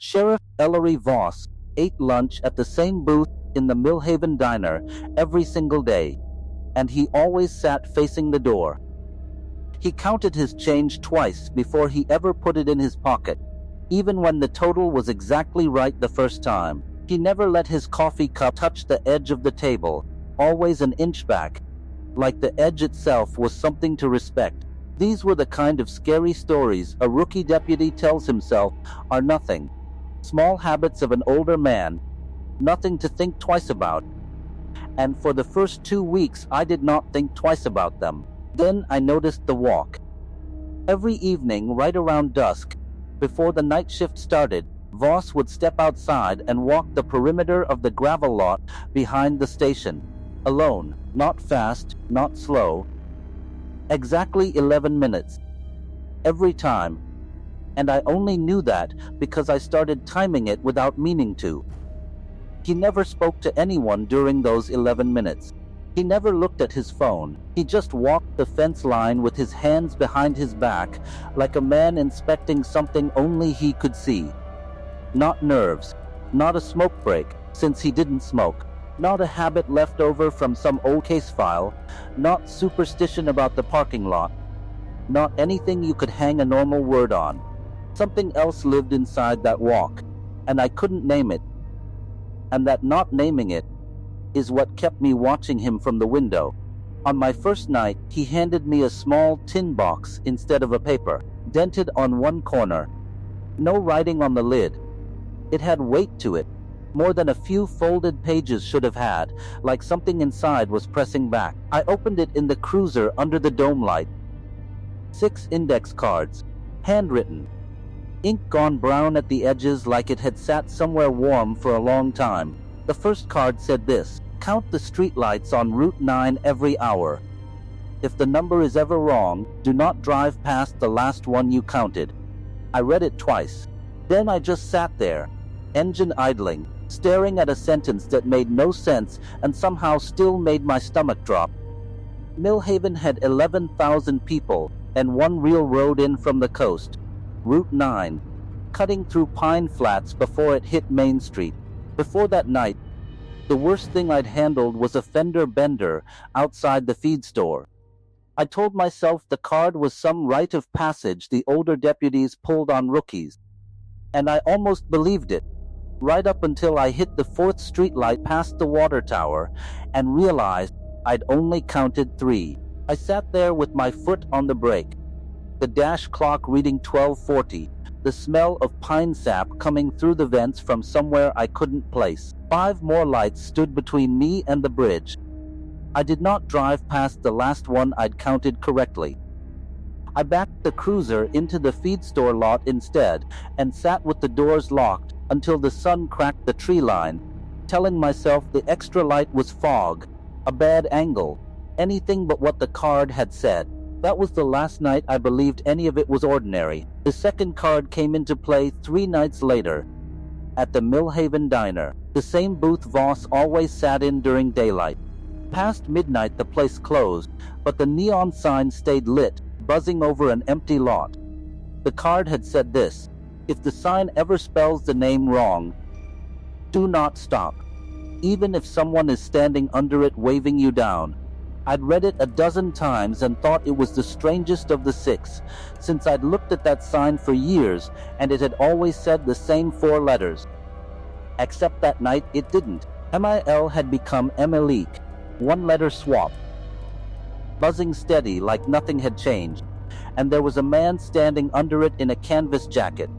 Sheriff Ellery Voss ate lunch at the same booth in the Millhaven diner every single day, and he always sat facing the door. He counted his change twice before he ever put it in his pocket, even when the total was exactly right the first time. He never let his coffee cup touch the edge of the table, always an inch back, like the edge itself was something to respect. These were the kind of scary stories a rookie deputy tells himself are nothing. Small habits of an older man, nothing to think twice about. And for the first 2 weeks I did not think twice about them. Then I noticed the walk. Every evening, right around dusk, before the night shift started, Voss would step outside and walk the perimeter of the gravel lot behind the station. Alone, not fast, not slow. Exactly 11 minutes. Every time. And I only knew that because I started timing it without meaning to. He never spoke to anyone during those 11 minutes. He never looked at his phone. He just walked the fence line with his hands behind his back, like a man inspecting something only he could see. Not nerves, not a smoke break, since he didn't smoke, not a habit left over from some old case file, not superstition about the parking lot, not anything you could hang a normal word on. Something else lived inside that walk, and I couldn't name it. And that not naming it is what kept me watching him from the window. On my first night, he handed me a small tin box instead of a paper, dented on one corner. No writing on the lid. It had weight to it, more than a few folded pages should have had, like something inside was pressing back. I opened it in the cruiser under the dome light. 6 index cards, handwritten. Ink gone brown at the edges like it had sat somewhere warm for a long time. The first card said this: count the streetlights on Route 9 every hour. If the number is ever wrong, do not drive past the last one you counted. I read it twice. Then I just sat there, engine idling, staring at a sentence that made no sense and somehow still made my stomach drop. Millhaven had 11,000 people and one real road in from the coast, Route 9, cutting through pine flats before it hit Main Street. Before that night, the worst thing I'd handled was a fender bender outside the feed store. I told myself the card was some rite of passage the older deputies pulled on rookies. And I almost believed it, right up until I hit the 4th streetlight past the water tower and realized I'd only counted 3. I sat there with my foot on the brake, the dash clock reading 12:40, the smell of pine sap coming through the vents from somewhere I couldn't place. 5 more lights stood between me and the bridge. I did not drive past the last one I'd counted correctly. I backed the cruiser into the feed store lot instead and sat with the doors locked until the sun cracked the tree line, telling myself the extra light was fog, a bad angle, anything but what the card had said. That was the last night I believed any of it was ordinary. The second card came into play 3 nights later, at the Millhaven diner, the same booth Voss always sat in during daylight. Past midnight the place closed, but the neon sign stayed lit, buzzing over an empty lot. The card had said this: if the sign ever spells the name wrong, do not stop, even if someone is standing under it waving you down. I'd read it a dozen times and thought it was the strangest of the 6, since I'd looked at that sign for years and it had always said the same 4 letters. Except that night it didn't. MIL had become Emilique, 1-letter swap. Buzzing steady like nothing had changed, and there was a man standing under it in a canvas jacket,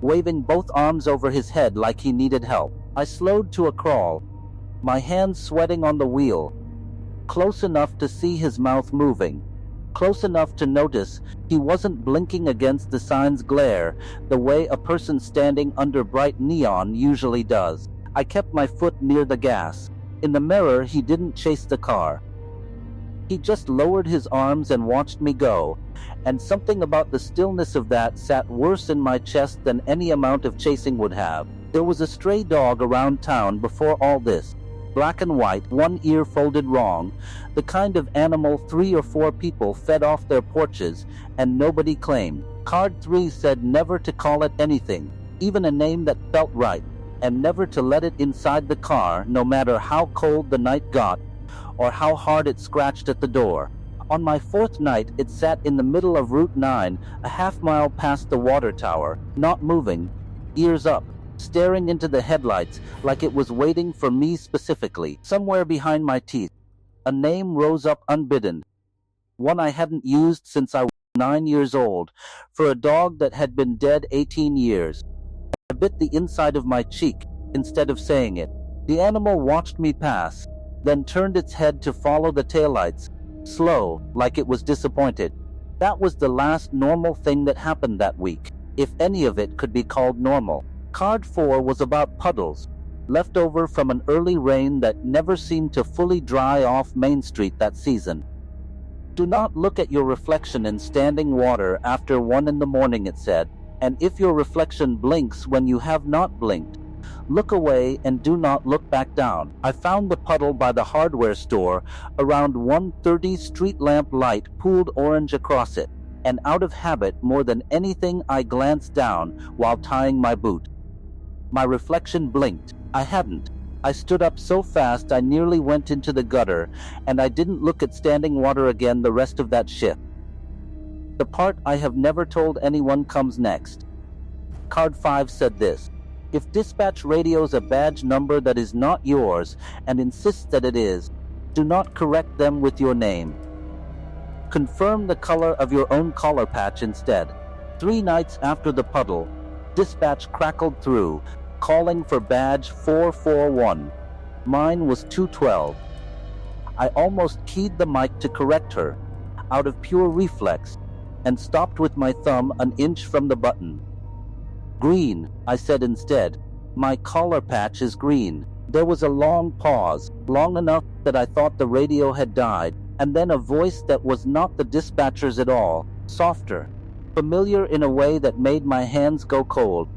waving both arms over his head like he needed help. I slowed to a crawl, my hands sweating on the wheel, close enough to see his mouth moving, close enough to notice he wasn't blinking against the sign's glare the way a person standing under bright neon usually does. I kept my foot near the gas. In the mirror, he didn't chase the car. He just lowered his arms and watched me go, and something about the stillness of that sat worse in my chest than any amount of chasing would have. There was a stray dog around town before all this, black and white, one ear folded wrong, the kind of animal 3 or 4 people fed off their porches and nobody claimed. Card 3 said never to call it anything. even a name that felt right, and never to let it inside the car, no matter how cold the night got or how hard it scratched at the door. On my fourth night, it sat in the middle of Route 9, a half-mile past the water tower, not moving, ears up, staring into the headlights like it was waiting for me specifically. Somewhere behind my teeth, a name rose up unbidden, one I hadn't used since I was 9 years old, for a dog that had been dead 18 years. I bit the inside of my cheek instead of saying it. The animal watched me pass, then turned its head to follow the taillights, slow, like it was disappointed. That was the last normal thing that happened that week, if any of it could be called normal. Card 4 was about puddles, left over from an early rain that never seemed to fully dry off Main Street that season. Do not look at your reflection in standing water after 1 in the morning, it said, and if your reflection blinks when you have not blinked, look away and do not look back down. I found the puddle by the hardware store around 1:30. Street lamp light pooled orange across it, and out of habit more than anything I glanced down while tying my boot. My reflection blinked. I hadn't. I stood up so fast I nearly went into the gutter, and I didn't look at standing water again the rest of that shift. The part I have never told anyone comes next. Card 5 said this: if dispatch radios a badge number that is not yours and insists that it is, do not correct them with your name. Confirm the color of your own collar patch instead. 3 nights after the puddle, dispatch crackled through, calling for badge 441. Mine was 212. I almost keyed the mic to correct her, out of pure reflex, and stopped with my thumb an inch from the button. Green, I said instead. My collar patch is green. There was a long pause, long enough that I thought the radio had died, and then a voice that was not the dispatcher's at all, softer, familiar in a way that made my hands go cold,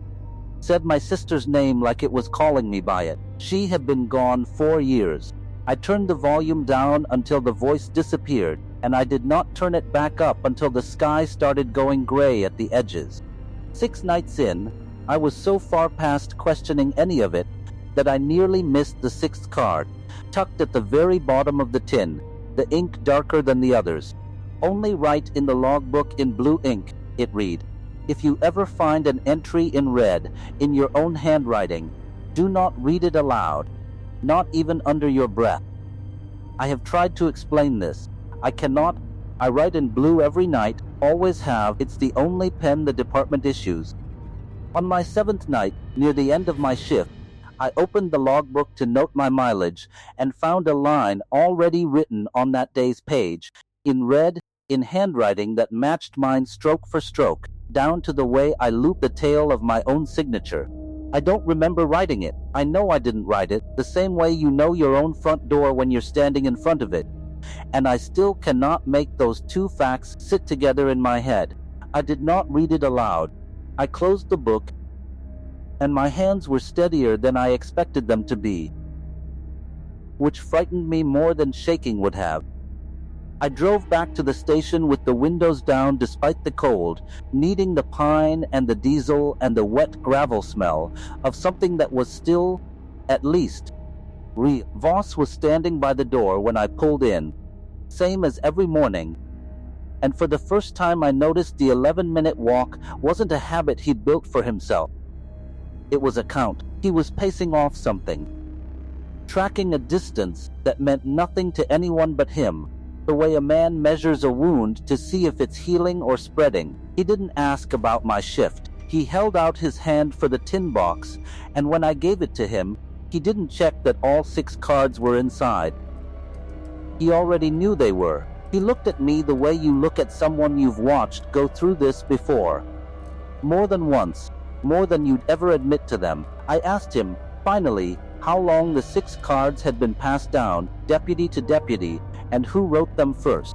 said my sister's name like it was calling me by it. She had been gone 4 years. I turned the volume down until the voice disappeared, and I did not turn it back up until the sky started going gray at the edges. 6 nights in, I was so far past questioning any of it that I nearly missed the 6th card, tucked at the very bottom of the tin, the ink darker than the others. Only write in the logbook in blue ink, it read. If you ever find an entry in red, in your own handwriting, do not read it aloud, not even under your breath. I have tried to explain this. I cannot. I write in blue every night, always have. It's the only pen the department issues. On my 7th night, near the end of my shift, I opened the logbook to note my mileage and found a line already written on that day's page, in red, in handwriting that matched mine stroke for stroke, down to the way I looped the tail of my own signature. I don't remember writing it. I know I didn't write it, the same way you know your own front door when you're standing in front of it. And I still cannot make those 2 facts sit together in my head. I did not read it aloud. I closed the book, and my hands were steadier than I expected them to be, which frightened me more than shaking would have. I drove back to the station with the windows down despite the cold, needing the pine and the diesel and the wet gravel smell of something that was still, at least, real. Voss was standing by the door when I pulled in, same as every morning, and for the first time I noticed the 11-minute walk wasn't a habit he'd built for himself. It was a count. He was pacing off something, tracking a distance that meant nothing to anyone but him, the way a man measures a wound to see if it's healing or spreading. He didn't ask about my shift. He held out his hand for the tin box, and when I gave it to him, he didn't check that all 6 cards were inside. He already knew they were. He looked at me the way you look at someone you've watched go through this before. More than once, more than you'd ever admit to them. I asked him, finally, how long the 6 cards had been passed down, deputy to deputy, and who wrote them first.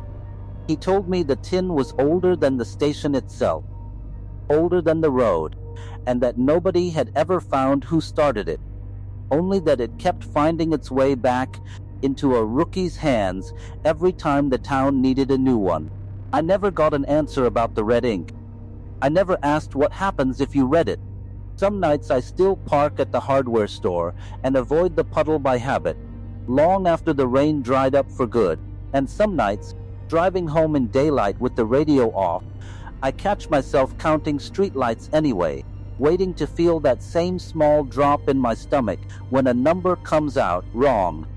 He told me the tin was older than the station itself, older than the road, and that nobody had ever found who started it, only that it kept finding its way back into a rookie's hands every time the town needed a new one. I never got an answer about the red ink. I never asked what happens if you read it. Some nights I still park at the hardware store and avoid the puddle by habit, long after the rain dried up for good. And some nights, driving home in daylight with the radio off, I catch myself counting streetlights anyway, waiting to feel that same small drop in my stomach when a number comes out wrong.